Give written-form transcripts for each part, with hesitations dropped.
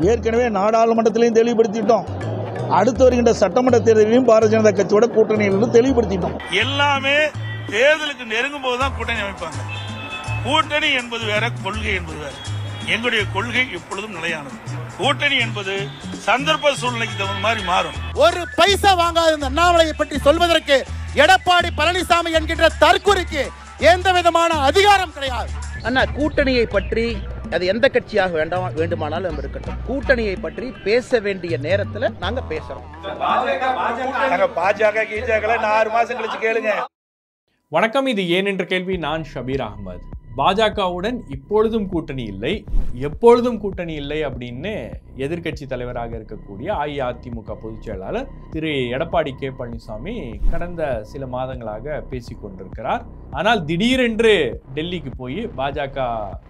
ஏற்கனவே நாடாளுமன்றத்திலையும் தெளிவுபடுத்திட்டோம். அடுத்து வருகின்ற சட்டமன்ற தேர்தலையும் பாரதிய ஜனதா கட்சியோட கூட்டணியிலிருந்து தெளிவுபடுத்திட்டோம். எல்லாமே தேர்தலுக்கு நெருங்கும் போதுதான் கூட்டணி அமைப்பாங்க. கூட்டணி என்பது வேற, கொள்கை என்பது வேற. எங்களுடைய கொள்கை எப்பொழுதும் நிலையானது. கூட்டணி என்பது சந்தர்ப்ப சூழ்நிலைக்கு தகுந்த மாதிரி மாறும். ஒரு பைசா வாங்காத இந்த அண்ணாமலையை பற்றி சொல்வதற்கு எடப்பாடி பழனிசாமி என்கின்ற தற்குறிக்கு எந்த விதமான அதிகாரம் கிடையாது. அண்ணா, கூட்டணியை பற்றி அது எந்த கட்சியாக வேண்டுமானாலும் இருக்கட்டும், கூட்டணியை பற்றி பேச வேண்டிய நேரத்தில் நாங்க பேசுறோம். பாஜக கீஜாக்களை 6 மாசம் கழிச்சு கேளுங்க. வணக்கம், இது ஏன் என்ற கேள்வி. நான் ஷபீர் அகமது. பாஜகவுடன் இப்பொழுதும் கூட்டணி இல்லை, எப்பொழுதும் கூட்டணி இல்லை அப்படின்னு எதிர்க்கட்சி தலைவராக இருக்கக்கூடிய அஇஅதிமுக பொதுச் செயலாளர் திரு எடப்பாடி கே பழனிசாமி கடந்த சில மாதங்களாக பேசிக் கொண்டிருக்கிறார். ஆனால் திடீரென்று டெல்லிக்கு போய் பாஜக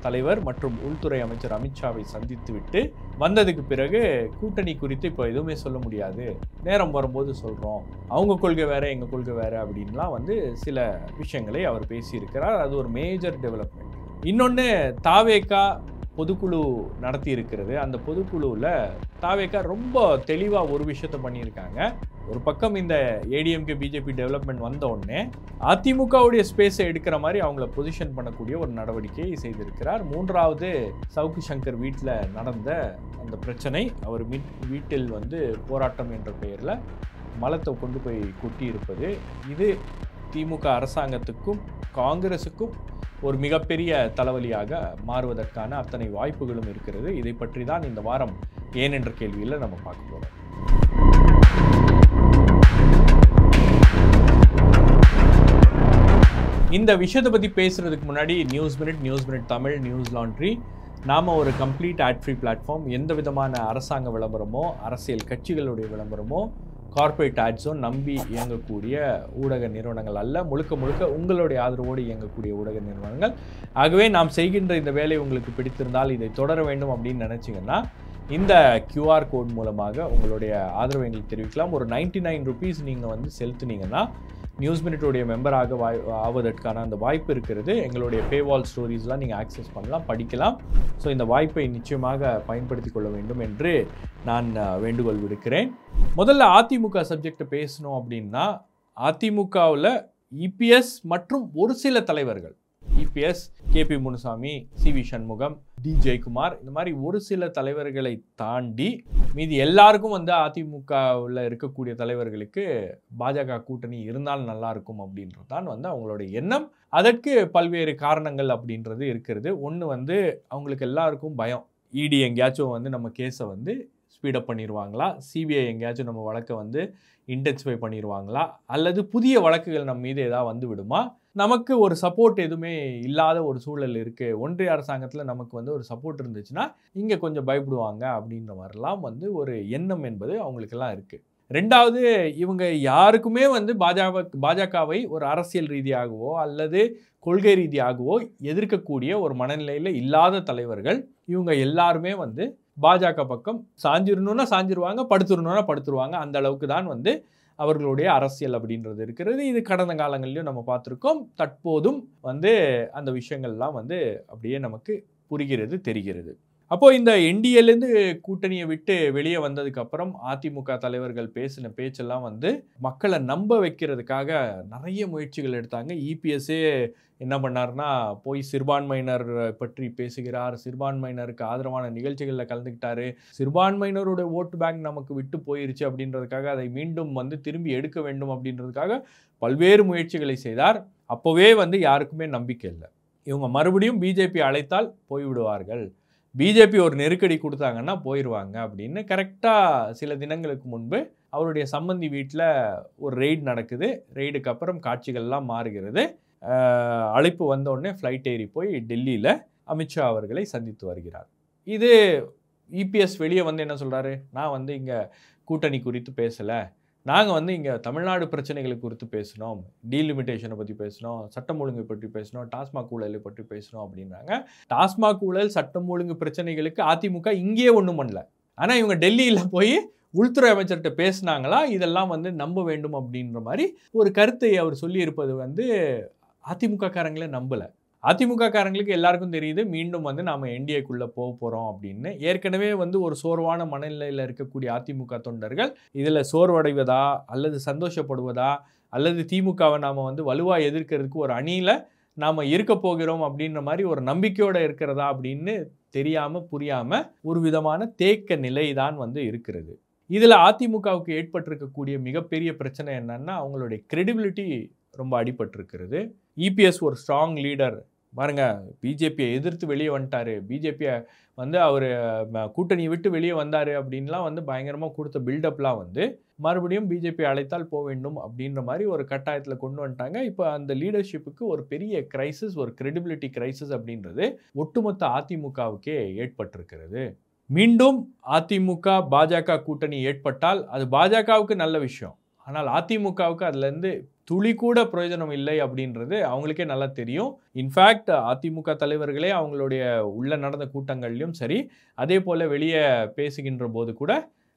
தலைவர் மற்றும் உள்துறை அமைச்சர் அமித்ஷாவை சந்தித்துவிட்டு வந்ததுக்கு பிறகு கூட்டணி குறித்து இப்போ எதுவுமே சொல்ல முடியாது, நேரம் வரும்போது சொல்கிறோம், அவங்க கொள்கை வேற எங்கள் கொள்கை வேற அப்படின்லாம் சில விஷயங்களை அவர் பேசியிருக்கிறார். அது ஒரு மேஜர் டெவலப்மெண்ட். இன்னொன்று, தாவேகா பொதுக்குழு நடத்தி இருக்கிறது. அந்த பொதுக்குழுவில் தாவேகா ரொம்ப தெளிவாக ஒரு விஷயத்தை பண்ணியிருக்காங்க. ஒரு பக்கம் இந்த ஏடிஎம்கே பிஜேபி டெவலப்மெண்ட் வந்த உடனே அதிமுகவுடைய ஸ்பேஸை எடுக்கிற மாதிரி அவங்கள பொசிஷன் பண்ணக்கூடிய ஒரு நடவடிக்கையை செய்திருக்கிறார். மூன்றாவது, சவுக்கு சங்கர் வீட்டில் நடந்த அந்த பிரச்சனை, அவர் வீட்டில் போராட்டம் என்ற பெயரில் மலத்தை கொண்டு போய் கொட்டியிருப்பது, இது திமுக அரசாங்கத்துக்கும் காங்கிரஸுக்கும் ஒரு மிகப்பெரிய தலைவலியாக மாறுவதற்கான அத்தனை வாய்ப்புகளும் இருக்கிறது. இதை பற்றி தான் இந்த வாரம் ஏன் என்ற கேள்வியில் நம்ம பார்க்க போகிறோம். இந்த விஷயத்தை பற்றி பேசுறதுக்கு முன்னாடி news minute Tamil, news laundry, நாம் ஒரு கம்ப்ளீட் ஆட் ஃப்ரீ பிளாட்ஃபார்ம். எந்த விதமான அரசாங்க விளம்பரமோ அரசியல் கட்சிகளுடைய விளம்பரமோ கார்ப்பரேட் ஆட்ஸோ நம்பி இயங்கக்கூடிய ஊடக நிறுவனங்கள் அல்ல, முழுக்க உங்களுடைய ஆதரவோடு இயங்கக்கூடிய ஊடக நிறுவனங்கள். ஆகவே நாம் செய்கின்ற இந்த வேலை உங்களுக்கு பிடித்திருந்தால், இதை தொடர வேண்டும் அப்படின்னு நினச்சிங்கன்னா இந்த QR கோட் மூலமாக உங்களுடைய ஆதரவை எங்களுக்கு தெரிவிக்கலாம். ஒரு 99 ருபீஸ் நீங்கள் செலுத்துனீங்கன்னா நியூஸ் மினிட்டுடைய மெம்பராக ஆவதற்கான அந்த வாய்ப்பு இருக்கிறது. எங்களுடைய பேவால் ஸ்டோரிஸ்லாம் நீங்கள் ஆக்சஸ் பண்ணலாம், படிக்கலாம். ஸோ இந்த வாய்ப்பை நிச்சயமாக பயன்படுத்தி கொள்ள வேண்டும் என்று நான் வேண்டுகோள் விடுக்கிறேன். முதல்ல அதிமுக சப்ஜெக்டை பேசணும் அப்படின்னா, அதிமுகவில் இபிஎஸ் மற்றும் ஒரு சில தலைவர்கள், EPS, KP Munusamy, CV Shanmugam, D Jayakumar, இந்த மாதிரி ஒரு சில தலைவர்களை தாண்டி மீதி எல்லாருக்கும் அதிமுகவில் இருக்கக்கூடிய தலைவர்களுக்கு பாஜக கூட்டணி இருந்தால் நல்லா இருக்கும் அப்படின்றது தான் அவங்களுடைய எண்ணம். அதற்கு பல்வேறு காரணங்கள் அப்படின்றது இருக்கிறது. ஒன்று, அவங்களுக்கு எல்லாருக்கும் பயம், இடி எங்கேயாச்சும் நம்ம கேஸை ஸ்பீடப் பண்ணிடுவாங்களா, சிபிஐ எங்கேயாச்சும் நம்ம வழக்கை இன்டென்சிஃபை பண்ணிடுவாங்களா, அல்லது புதிய வழக்குகள் நம்ம மீது ஏதாவது விடுமா, நமக்கு ஒரு சப்போர்ட் எதுவுமே இல்லாத ஒரு சூழல் இருக்குது, ஒன்றிய அரசாங்கத்தில் நமக்கு ஒரு சப்போர்ட் இருந்துச்சுன்னா இங்கே கொஞ்சம் பயப்படுவாங்க அப்படின்ற மாதிரிலாம் ஒரு எண்ணம் என்பது அவங்களுக்கெல்லாம் இருக்குது. ரெண்டாவது, இவங்க யாருக்குமே பாஜகவை ஒரு அரசியல் ரீதியாகவோ அல்லது கொள்கை ரீதியாகவோ எதிர்க்கக்கூடிய ஒரு மனநிலையில் இல்லாத தலைவர்கள். இவங்க எல்லாருமே பாஜக பக்கம் சாஞ்சிடணும்னா சாஞ்சிருவாங்க, படுத்துடணும்னா படுத்துருவாங்க. அந்த அளவுக்கு தான் அவர்களுடைய அரசியல் அப்படின்றது இருக்கிறது. இது கடந்த காலங்களிலும் நம்ம பார்த்துருக்கோம். தற்போதும் அந்த விஷயங்கள்லாம் அப்படியே நமக்கு புரிகிறது, தெரிகிறது. அப்போது இந்த என்டிஏலேருந்து கூட்டணியை விட்டு வெளியே வந்ததுக்கப்புறம் அதிமுக தலைவர்கள் பேசின பேச்செல்லாம் மக்களை நம்ப வைக்கிறதுக்காக நிறைய முயற்சிகள் எடுத்தாங்க. இபிஎஸ்ஸே என்ன பண்ணார்னா, போய் சிறுபான்மையினர் பற்றி பேசுகிறார், சிறுபான்மையினருக்கு ஆதரவான நிகழ்ச்சிகளில் கலந்துக்கிட்டாரு, சிறுபான்மையினருடைய ஓட்டு பேங்க் நமக்கு விட்டு போயிருச்சு அப்படின்றதுக்காக அதை மீண்டும் திரும்பி எடுக்க வேண்டும் அப்படின்றதுக்காக பல்வேறு முயற்சிகளை செய்தார். அப்போவே யாருக்குமே நம்பிக்கை இல்லை, இவங்க மறுபடியும் பிஜேபி அழைத்தால் போய்விடுவார்கள், பிஜேபி ஒரு நெருக்கடி கொடுத்தாங்கன்னா போயிடுவாங்க அப்படின்னு. கரெக்டாக சில தினங்களுக்கு முன்பு அவருடைய சம்பந்தி வீட்டில் ஒரு ரெய்டு நடக்குது. ரெய்டுக்கு அப்புறம் காட்சிகள்லாம் மாறுகிறது. அழைப்பு வந்தோடனே ஃப்ளைட் ஏறி போய் டெல்லியில் அமித்ஷா அவர்களை சந்தித்து வருகிறார். இது இபிஎஸ் வெளியே என்ன சொல்கிறாரு, நான் இங்கே கூட்டணி குறித்து பேசலை, நாங்கள் இங்கே தமிழ்நாடு பிரச்சனைகளை குறித்து பேசினோம், டீலிமிட்டேஷனை பற்றி பேசினோம், சட்டம் ஒழுங்கை பற்றி பேசினோம், டாஸ்மாக் ஊழலை பற்றி பேசினோம் அப்படின்றாங்க. டாஸ்மாக் ஊழல், சட்டம் ஒழுங்கு பிரச்சனைகளுக்கு அதிமுக இங்கேயே ஒன்றும் பண்ணல. ஆனால் இவங்க டெல்லியில் போய் உள்துறை அமைச்சர்கிட்ட பேசினாங்களா, இதெல்லாம் நம்ப வேண்டும் அப்படின்ற மாதிரி ஒரு கருத்தை அவர் சொல்லியிருப்பது அதிமுக காரங்களே நம்பலை. அதிமுக காரங்களுக்கு எல்லாருக்கும் தெரியுது மீண்டும் வந்து நாம என்டிஏக்குள்ள போக போறோம் அப்படின்னு. ஏற்கனவே வந்து ஒரு சோர்வான மனநிலையில் இருக்கக்கூடிய அதிமுக தொண்டர்கள் இதுல சோர்வடைவதா அல்லது சந்தோஷப்படுவதா அல்லது திமுகவை நாம வந்து வலுவா எதிர்க்கிறதுக்கு ஒரு அணியில நாம இருக்க போகிறோம் அப்படின்ற மாதிரி ஒரு நம்பிக்கையோட இருக்கிறதா அப்படின்னு தெரியாம புரியாம ஒரு விதமான தேக்க நிலை தான் வந்து இருக்கிறது. இதுல அதிமுகவுக்கு ஏற்பட்டிருக்கக்கூடிய மிகப்பெரிய பிரச்சனை என்னன்னா அவங்களுடைய கிரெடிபிலிட்டி ரொம்ப அடிபட்டிருக்கிறது. இபிஎஸ் ஒரு ஸ்ட்ராங் லீடர் பாருங்க, பிஜேபியை எதிர்த்து வெளியே வந்துட்டாரு, பிஜேபியை வந்து அவர் கூட்டணியை விட்டு வெளியே வந்தாரு அப்படின்லாம் வந்து பயங்கரமாக கொடுத்த பில்டப்லாம் வந்து மறுபடியும் பிஜேபி அழைத்தால் போக வேண்டும் அப்படின்ற மாதிரி ஒரு கட்டாயத்தில் கொண்டு வந்துட்டாங்க. இப்போ அந்த லீடர்ஷிப்புக்கு ஒரு பெரிய கிரைசிஸ், ஒரு கிரெடிபிலிட்டி கிரைசிஸ் அப்படின்றது ஒட்டுமொத்த அதிமுகவுக்கே ஏற்பட்டிருக்கிறது. மீண்டும் அதிமுக பாஜக கூட்டணி ஏற்பட்டால் அது பாஜகவுக்கு நல்ல விஷயம். ஆனால் அதிமுகவுக்கு அதுலேருந்து துளி கூட பிரயோஜனம் இல்லை அப்படின்றது அவங்களுக்கே நல்லா தெரியும். இன்ஃபேக்ட் அதிமுக தலைவர்களே அவங்களுடைய உள்ள நடந்த கூட்டங்கள்லையும் சரி, அதே போல் வெளியே பேசுகின்ற போது கூட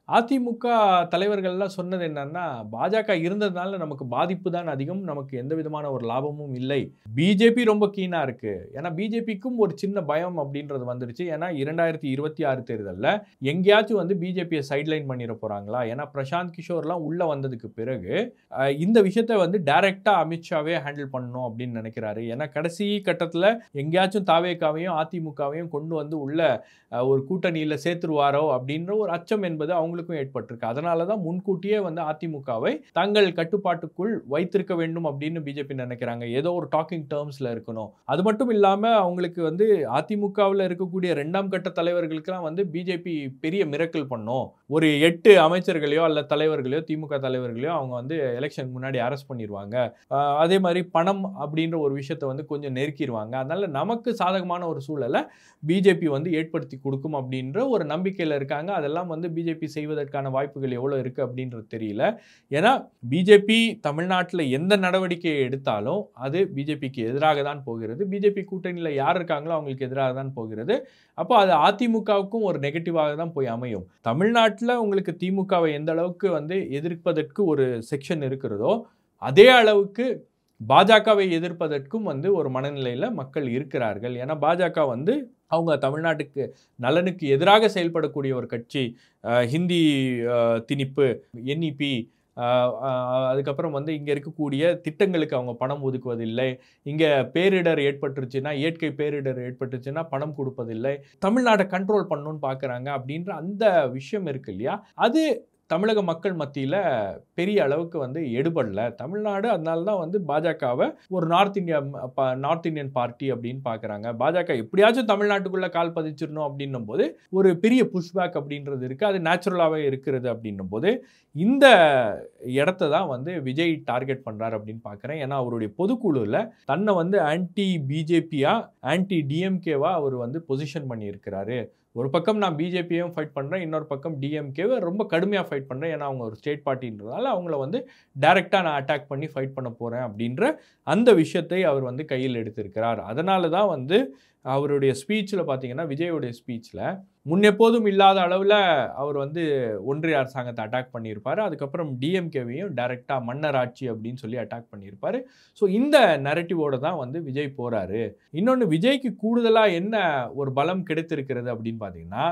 அதிமுக தலைவர்கள்லாம் சொன்னது என்னன்னா, பாஜக இருந்ததுனால நமக்கு பாதிப்பு தான் அதிகம், நமக்கு எந்த விதமான ஒரு லாபமும் இல்லை. பிஜேபி ரொம்ப கீனா இருக்கு. ஏன்னா பிஜேபிக்கும் ஒரு சின்ன பயம் அப்படின்றது வந்துருச்சு. ஏன்னா 2026 தேர்தலில் எங்கேயாச்சும் வந்து பிஜேபியை சைட்லைன் பண்ணிட போறாங்களா? ஏன்னா பிரசாந்த் கிஷோர்லாம் உள்ள வந்ததுக்கு பிறகு இந்த விஷயத்தை வந்து டைரக்டா அமித்ஷாவே ஹேண்டில் பண்ணணும் அப்படின்னு நினைக்கிறாரு. ஏன்னா கடைசி கட்டத்தில் எங்கேயாச்சும் தாவேகாவையும் அதிமுகவையும் கொண்டு வந்து உள்ள ஒரு கூட்டணியில் சேர்த்துருவாரோ அப்படின்ற ஒரு அச்சம் என்பது அவங்களுக்கும் ஏற்பட்டிருக்கு. அதனால தான் முன்கூட்டியே வந்து அதிமுகவை தங்கள் கட்டுப்பாட்டுக்குள் வைத்திருக்க வேண்டும் அப்படின்னு பிஜேபி நினைக்கிறாங்க. ஏதோ ஒரு டாக்கிங் டேர்ம்ஸில் இருக்கணும். அது மட்டும் இல்லாமல் அவங்களுக்கு வந்து அதிமுகவில் இருக்கக்கூடிய 2ஆம் கட்ட தலைவர்களுக்கெல்லாம் வந்து பிஜேபி பெரிய மிரக்கல் பண்ணும். ஒரு 8 அமைச்சர்களையோ அல்ல தலைவர்களையோ திமுக தலைவர்களையோ அவங்க வந்து எலெக்ஷன் முன்னாடி அரெஸ்ட் பண்ணிடுவாங்க. அதே மாதிரி பணம் அப்படின்ற ஒரு விஷயத்தை வந்து கொஞ்சம் நெருக்கிடுவாங்க. அதனால நமக்கு சாதகமான ஒரு சூழலை பிஜேபி வந்து ஏற்படுத்தி கொடுக்கும் அப்படின்ற ஒரு நம்பிக்கையில் இருக்காங்க. அதெல்லாம் வந்து பிஜேபி செய்வதற்கான வாய்ப்புகள் எவ்வளோ இருக்குது அப்படின்றது தெரியல. ஏன்னா பிஜேபி தமிழ்நாட்டில் எந்த நடவடிக்கையை எடுத்தாலும் அது பிஜேபிக்கு எதிராக தான் போகிறது. பிஜேபி கூட்டணியில் யார் இருக்காங்களோ அவங்களுக்கு எதிராக தான் போகிறது. அப்போ அது அதிமுகவுக்கும் ஒரு நெகட்டிவாக தான் போய் அமையும். தமிழ்நாட்டில் உங்களுக்கு திமுகவை எந்த அளவுக்கு வந்து எதிர்ப்பதற்கு ஒரு செக்ஷன் இருக்கிறதோ அதே அளவுக்கு பாஜகவை எதிர்ப்பதற்கும் வந்து ஒரு மனநிலையில் மக்கள் இருக்கிறார்கள். ஏன்னா பாஜக வந்து அவங்க தமிழ்நாட்டுக்கு நலனுக்கு எதிராக செயல்படக்கூடிய ஒரு கட்சி. ஹிந்தி திணிப்பு, என்இபி, அதுக்கப்புறம் வந்து இங்கே இருக்கக்கூடிய திட்டங்களுக்கு அவங்க பணம் ஒதுக்குவதில்லை. இங்கே பேரிடர் ஏற்பட்டுருச்சுன்னா, இயற்கை பேரிடர் ஏற்பட்டுச்சுன்னா பணம் கொடுப்பதில்லை. தமிழ்நாட்டை கண்ட்ரோல் பண்ணணும்னு பார்க்குறாங்க அப்படின்ற அந்த விஷயம் இருக்கு இல்லையா, அது தமிழக மக்கள் மத்தியில் பெரிய அளவுக்கு வந்து எடுபடல. தமிழ்நாடு அதனால தான் வந்து பாஜகவை ஒரு நார்த் இந்தியன் பார்ட்டி அப்படின்னு பார்க்குறாங்க. பாஜக எப்படியாச்சும் தமிழ்நாட்டுக்குள்ளே கால் பதிச்சிடணும் அப்படின்னும் போது ஒரு பெரிய புஷ்பேக் அப்படின்றது இருக்குது. அது நேச்சுரலாகவே இருக்கிறது அப்படின்னும் போது இந்த இடத்த தான் வந்து விஜய் டார்கெட் பண்ணுறாரு அப்படின்னு பார்க்குறேன். ஏன்னா அவருடைய பொதுக்குழுவில் தன்னை வந்து ஆன்டி பிஜேபியா ஆன்டி டிஎம்கேவா அவர் வந்து பொசிஷன் பண்ணியிருக்கிறாரு. ஒரு பக்கம் நான் பிஜேபியும் ஃபைட் பண்ணுறேன், இன்னொரு பக்கம் டிஎம்கேவை ரொம்ப கடுமையாக ஃபைட் பண்ணுறேன். ஏன்னா அவங்க ஒரு ஸ்டேட் பார்ட்டின்றதால அவங்கள வந்து டைரெக்டாக நான் அட்டாக் பண்ணி ஃபைட் பண்ண போகிறேன் அப்படின்ற அந்த விஷயத்தை அவர் வந்து கையில் எடுத்திருக்கிறார். அதனால தான் வந்து அவருடைய ஸ்பீச்சில் பார்த்தீங்கன்னா, விஜயோடைய ஸ்பீச்சில் முன்னெப்போதும் இல்லாத அளவில் அவர் வந்து ஒன்றிய அரசாங்கத்தை அட்டாக் பண்ணியிருப்பார். அதுக்கப்புறம் டிஎம்கேவையும் டைரெக்டாக மன்னர் ஆட்சி அப்படின்னு சொல்லி அட்டாக் பண்ணியிருப்பார். ஸோ இந்த நரேட்டிவோடு தான் வந்து விஜய் போகிறாரு. இன்னொன்று, விஜய்க்கு கூடுதலாக என்ன ஒரு பலம் கிடைத்திருக்கிறது அப்படின்னு பார்த்தீங்கன்னா,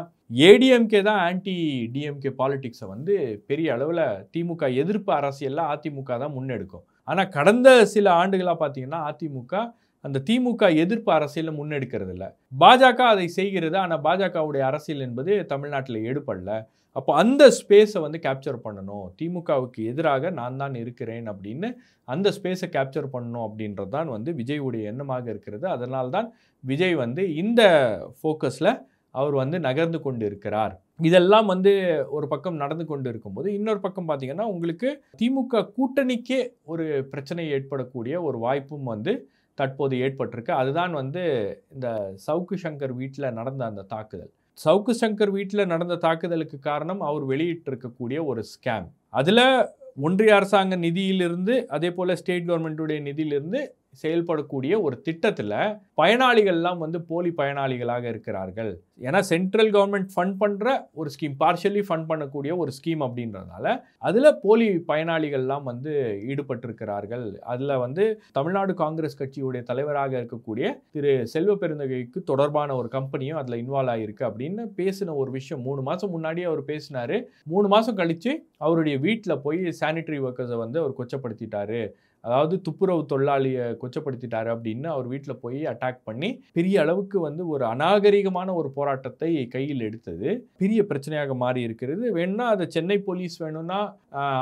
ஏடிஎம்கே தான் ஆன்டி டிஎம்கே பாலிடிக்ஸை வந்து பெரிய அளவில் திமுக எதிர்ப்பு அரசியலில் அதிமுக தான் முன்னெடுக்கும். ஆனால் கடந்த சில ஆண்டுகளாக பார்த்தீங்கன்னா அதிமுக அந்த திமுக எதிர்ப்பு அரசியலை முன்னெடுக்கிறது இல்லை. பாஜக அதை செய்கிறது. ஆனால் பாஜகவுடைய அரசியல் என்பது தமிழ்நாட்டில் எடுப்படல. அப்போ அந்த ஸ்பேஸை வந்து கேப்சர் பண்ணணும், திமுகவுக்கு எதிராக நான் தான் இருக்கிறேன் அப்படின்னு அந்த ஸ்பேஸை கேப்சர் பண்ணணும் அப்படின்றது தான் வந்து விஜயுடைய எண்ணமாக இருக்கிறது. அதனால தான் விஜய் வந்து இந்த ஃபோக்கஸில் அவர் வந்து நகர்ந்து கொண்டு இருக்கிறார். இதெல்லாம் வந்து ஒரு பக்கம் நடந்து கொண்டு இருக்கும்போது, இன்னொரு பக்கம் பார்த்தீங்கன்னா உங்களுக்கு திமுக கூட்டணிக்கே ஒரு பிரச்சனை ஏற்படக்கூடிய ஒரு வாய்ப்பும் வந்து தற்போது ஏற்பட்டிருக்கு. அதுதான் வந்து இந்த சவுக்கு சங்கர் வீட்டில் நடந்த அந்த தாக்குதல். சவுக்கு சங்கர் வீட்டில் நடந்த தாக்குதலுக்கு காரணம் அவர் வெளியிட்டிருக்கக்கூடிய ஒரு ஸ்கேம். அதில் ஒன்றிய அரசாங்க நிதியிலிருந்து அதே போல் ஸ்டேட் கவர்மெண்ட்டுடைய நிதியிலிருந்து செயல்படக்கூடிய ஒரு திட்டத்தில் பயனாளிகள்லாம் வந்து போலி பயனாளிகளாக இருக்கிறார்கள். ஏன்னா சென்ட்ரல் கவர்மெண்ட் ஃபண்ட் பண்ணுற ஒரு ஸ்கீம், பார்ஷியலி ஃபண்ட் பண்ணக்கூடிய ஒரு ஸ்கீம் அப்படின்றதுனால அதில் போலி பயனாளிகள்லாம் வந்து ஈடுபட்டிருக்கிறார்கள். அதில் வந்து தமிழ்நாடு காங்கிரஸ் கட்சியுடைய தலைவராக இருக்கக்கூடிய திரு செல்வ பெருந்தகைக்கு தொடர்பான ஒரு கம்பெனியும் அதில் இன்வால்வ் ஆகிருக்கு அப்படின்னு பேசின ஒரு விஷயம் 3 மாதம் முன்னாடியே அவர் பேசினார். 3 மாதம் கழித்து அவருடைய வீட்டில் போய் சானிட்டரி ஒர்க்கர்ஸை வந்து அவர் கொச்சப்படுத்திட்டாரு, அதாவது துப்புரவு தொழிலாளியை கொச்சப்படுத்திட்டாரு அப்படின்னு அவர் வீட்டில் போய் அட்டாக் பண்ணி பெரிய அளவுக்கு வந்து ஒரு அநாகரிகமான ஒரு போராட்டத்தை கையில் எடுத்தது பெரிய பிரச்சனையாக மாறி இருக்கிறது. வேணும்னா அதை சென்னை போலீஸ் வேணும்னா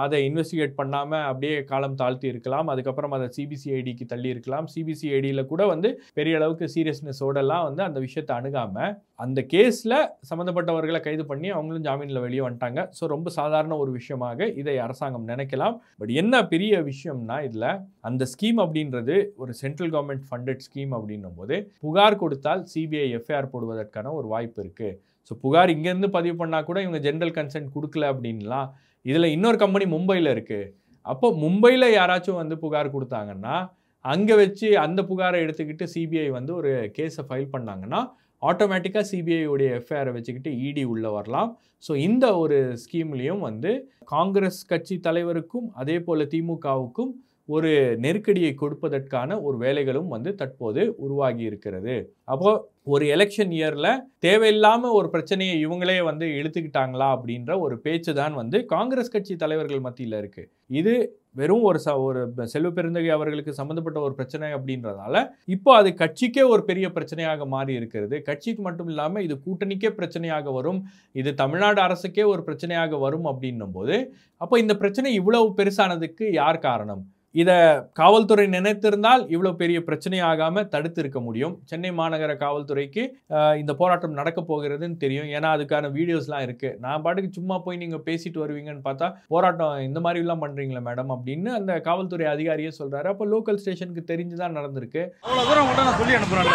அதை இன்வெஸ்டிகேட் பண்ணாமல் அப்படியே காலம் தாழ்த்தி இருக்கலாம், அதுக்கப்புறம் அதை சிபிசிஐடிக்கு தள்ளி இருக்கலாம். சிபிசிஐடியில் கூட வந்து பெரிய அளவுக்கு சீரியஸ்னஸோடலாம் வந்து அந்த விஷயத்தை அணுகாமல் அந்த கேஸில் சம்மந்தப்பட்டவர்களை கைது பண்ணி அவங்களும் ஜாமீனில் வெளியே வந்துட்டாங்க. ஸோ ரொம்ப சாதாரண ஒரு விஷயமாக இதை அரசாங்கம் நினைக்கலாம். பட் என்ன பெரிய விஷயம்னா இதில் அந்த ஸ்கீம் அப்படின்றது ஒரு சென்ட்ரல் கவர்மெண்ட் ஃபண்டட் ஸ்கீம் அப்படின்னும் போது புகார் கொடுத்தால் சிபிஐ எஃப்ஐஆர் போடுவதற்கான ஒரு வாய்ப்பு இருக்குது. ஸோ புகார் இங்கேருந்து பதிவு பண்ணால் கூட இவங்க ஜென்ரல் கன்சென்ட் கொடுக்கல அப்படின்லாம். இதில் இன்னொரு கம்பெனி மும்பையில் இருக்குது. அப்போ மும்பையில் யாராச்சும் வந்து புகார் கொடுத்தாங்கன்னா அங்கே வச்சு அந்த புகாரை எடுத்துக்கிட்டு சிபிஐ வந்து ஒரு கேஸை ஃபைல் பண்ணாங்கன்னா ஆட்டோமேட்டிக்காக சிபிஐயோடைய எஃப்ஐஆரை வச்சுக்கிட்டு இடி உள்ளே வரலாம். ஸோ இந்த ஒரு ஸ்கீம்லேயும் வந்து காங்கிரஸ் கட்சி தலைவருக்கும் அதே போல் திமுகவுக்கும் ஒரு நெருக்கடியை கொடுப்பதற்கான ஒரு வேலைகளும் வந்து தற்போது உருவாகி இருக்கிறது. அப்போது ஒரு எலெக்ஷன் இயரில் தேவையில்லாமல் ஒரு பிரச்சனையை இவங்களே வந்து இழுத்துக்கிட்டாங்களா அப்படின்ற ஒரு பேச்சு தான் வந்து காங்கிரஸ் கட்சி தலைவர்கள் மத்தியில் இருக்குது. இது வெறும் ஒரு செல்வ பெருந்தகை அவர்களுக்கு சம்மந்தப்பட்ட ஒரு பிரச்சனை அப்படின்றதால இப்போ அது கட்சிக்கே ஒரு பெரிய பிரச்சனையாக மாறி இருக்கிறது. கட்சிக்கு மட்டும் இல்லாமல் இது கூட்டணிக்கே பிரச்சனையாக வரும், இது தமிழ்நாடு அரசுக்கே ஒரு பிரச்சனையாக வரும் அப்படின்னும் போது அப்போ இந்த பிரச்சனை இவ்வளவு பெருசானதுக்கு யார் காரணம்? இதை காவல்துறை நினைத்திருந்தால் இவ்வளோ பெரிய பிரச்சனை ஆகாமல் தடுத்து இருக்க முடியும். சென்னை மாநகர காவல்துறைக்கு இந்த போராட்டம் நடக்க போகிறதுன்னு தெரியும். ஏன்னா அதுக்கான வீடியோஸ்லாம் இருக்குது. நான் பாட்டுக்கு சும்மா போய் நீங்கள் பேசிட்டு வருவீங்கன்னு பார்த்தா போராட்டம் இந்த மாதிரிலாம் பண்ணுறீங்களா மேடம் அப்படின்னு அந்த காவல்துறை அதிகாரியே சொல்கிறாரு. அப்போ லோக்கல் ஸ்டேஷனுக்கு தெரிஞ்சு தான் நடந்திருக்கு. அவ்வளோ தூரம் உங்கள்கிட்ட நான் சொல்லி அனுப்புகிறேன்,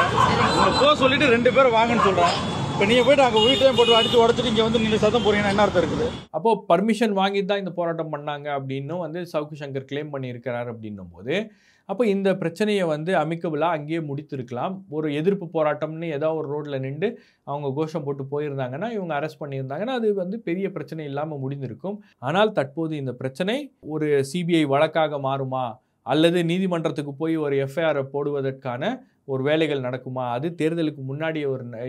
போக சொல்லிட்டு 2 பேரும் வாங்கன்னு சொல்கிறேன். இப்போ நீங்கள் போய்ட்டு அங்கே வீட்டையும் போட்டு அடித்து உடச்சிட்டு இங்கே வந்து நீங்கள் சத்தம் போகிறீங்கன்னா என்ன அர்த்தம் இருக்குது? அப்போது பர்மிஷன் வாங்கி தான் இந்த போராட்டம் பண்ணாங்க அப்படின்னும் வந்து சவுக்கு சங்கர் கிளைம் பண்ணியிருக்கிறார் அப்படின்னும் போது அப்போ இந்த பிரச்சனையை வந்து அமிக்கபிளாக அங்கேயே முடித்திருக்கலாம். ஒரு எதிர்ப்பு போராட்டம்னு ஏதாவது ஒரு ரோட்டில் நின்று அவங்க கோஷம் போட்டு போயிருந்தாங்கன்னா இவங்க அரெஸ்ட் பண்ணியிருந்தாங்கன்னா அது வந்து பெரிய பிரச்சனை இல்லாமல் முடிந்திருக்கும். ஆனால் தற்போது இந்த பிரச்சனை ஒரு சிபிஐ வழக்காக மாறுமா அல்லது நீதிமன்றத்துக்கு போய் ஒரு எஃப்ஐஆரை போடுவதற்கான ஒரு வேலைகள் நடக்குமா? அது தேர்தலுக்கு முன்னாடி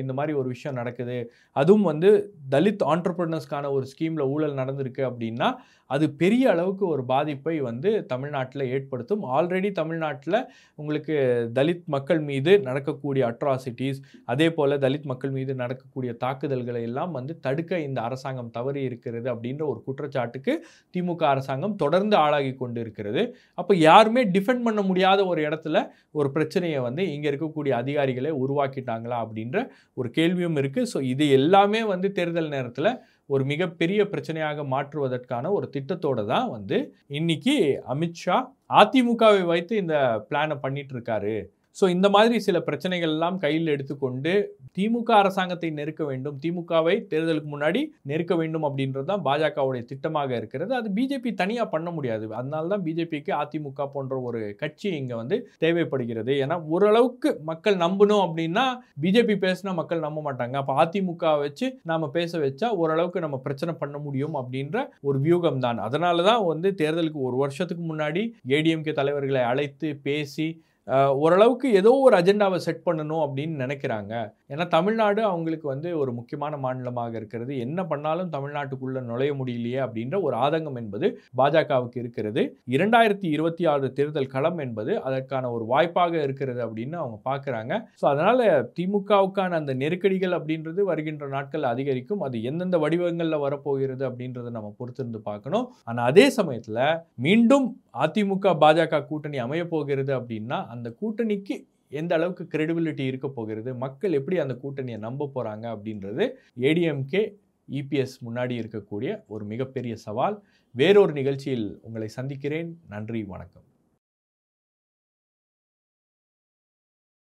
இந்த மாதிரி ஒரு விஷயம் நடக்குது, அதுவும் வந்து தலித் ஆண்டர்பிரினர்ஸ்க்கான ஒரு ஸ்கீமில் ஊழல் நடந்திருக்கு அப்படின்னா அது பெரிய அளவுக்கு ஒரு பாதிப்பை வந்து தமிழ்நாட்டில் ஏற்படுத்தும். ஆல்ரெடி தமிழ்நாட்டில் உங்களுக்கு தலித் மக்கள் மீது நடக்கக்கூடிய அட்ராசிட்டிஸ், அதே போல் தலித் மக்கள் மீது நடக்கக்கூடிய தாக்குதல்களை எல்லாம் வந்து தடுக்க இந்த அரசாங்கம் தவறி இருக்கிறது அப்படின்ற ஒரு குற்றச்சாட்டுக்கு திமுக அரசாங்கம் தொடர்ந்து ஆளாகி கொண்டு இருக்கிறது. அப்போ யாருமே டிஃபெண்ட் பண்ண முடியாத ஒரு இடத்துல ஒரு பிரச்சனையை வந்து இங்கே இருக்கக்கூடிய அதிகாரிகளை உருவாக்கிட்டாங்களா அப்படின்ற ஒரு கேள்வியும் இருக்குது. ஸோ இது எல்லாமே வந்து தேர்தல் நேரத்தில் ஒரு மிகப்பெரிய பிரச்சனையாக மாற்றுவதற்கான ஒரு திட்டத்தோடு தான் வந்து இன்னைக்கு அமித்ஷா அதிமுகவை வைத்து இந்த பிளானை பண்ணிட்டு இருக்காரு. ஸோ இந்த மாதிரி சில பிரச்சனைகள் எல்லாம் கையில் எடுத்துக்கொண்டு திமுக அரசாங்கத்தை நெருக்க வேண்டும், திமுகவை தேர்தலுக்கு முன்னாடி நெருக்க வேண்டும் அப்படின்றது தான் பாஜகவுடைய திட்டமாக இருக்கிறது. அது பிஜேபி தனியாக பண்ண முடியாது. அதனால தான் பிஜேபிக்கு அதிமுக போன்ற ஒரு கட்சி இங்கே வந்து தேவைப்படுகிறது. ஏன்னா ஓரளவுக்கு மக்கள் நம்பணும் அப்படின்னா பிஜேபி பேசினா மக்கள் நம்ப மாட்டாங்க. அப்போ அதிமுக வச்சு நாம் பேச வச்சா ஓரளவுக்கு நம்ம பிரச்சனை பண்ண முடியும் அப்படின்ற ஒரு வியூகம் தான். அதனால தான் வந்து தேர்தலுக்கு 1 வருஷத்துக்கு முன்னாடி ஏடிஎம்கே தலைவர்களை அழைத்து பேசி ஓரளவுக்கு ஏதோ ஒரு அஜெண்டாவை செட் பண்ணணும் அப்படின்னு நினைக்கிறாங்க. ஏன்னா தமிழ்நாடு அவங்களுக்கு வந்து ஒரு முக்கியமான மாநிலமாக இருக்கிறது. என்ன பண்ணாலும் தமிழ்நாட்டுக்குள்ளே நுழைய முடியலையே அப்படின்ற ஒரு ஆதங்கம் என்பது பாஜகவுக்கு இருக்கிறது. 2026 தேர்தல் களம் என்பது அதற்கான ஒரு வாய்ப்பாக இருக்கிறது அப்படின்னு அவங்க பார்க்குறாங்க. ஸோ அதனால் திமுகவுக்கான அந்த நெருக்கடிகள் அப்படின்றது வருகின்ற நாட்கள் அதிகரிக்கும். அது எந்தெந்த வடிவங்களில் வரப்போகிறது அப்படின்றத நம்ம பொறுத்திருந்து பார்க்கணும். ஆனால் அதே சமயத்தில் மீண்டும் அதிமுக பாஜக கூட்டணி அமைய போகிறது அப்படின்னா அந்த கூட்டணிக்கு எந்த அளவுக்கு கிரெடிபிலிட்டி இருக்க போகிறது, மக்கள் எப்படி அந்த கூட்டணியை நம்ப போகிறாங்க அப்படின்றது ஏடிஎம்கே இபிஎஸ் முன்னாடி இருக்கக்கூடிய ஒரு மிகப்பெரிய சவால். வேறொரு நிகழ்ச்சியில் உங்களை சந்திக்கிறேன். நன்றி, வணக்கம்.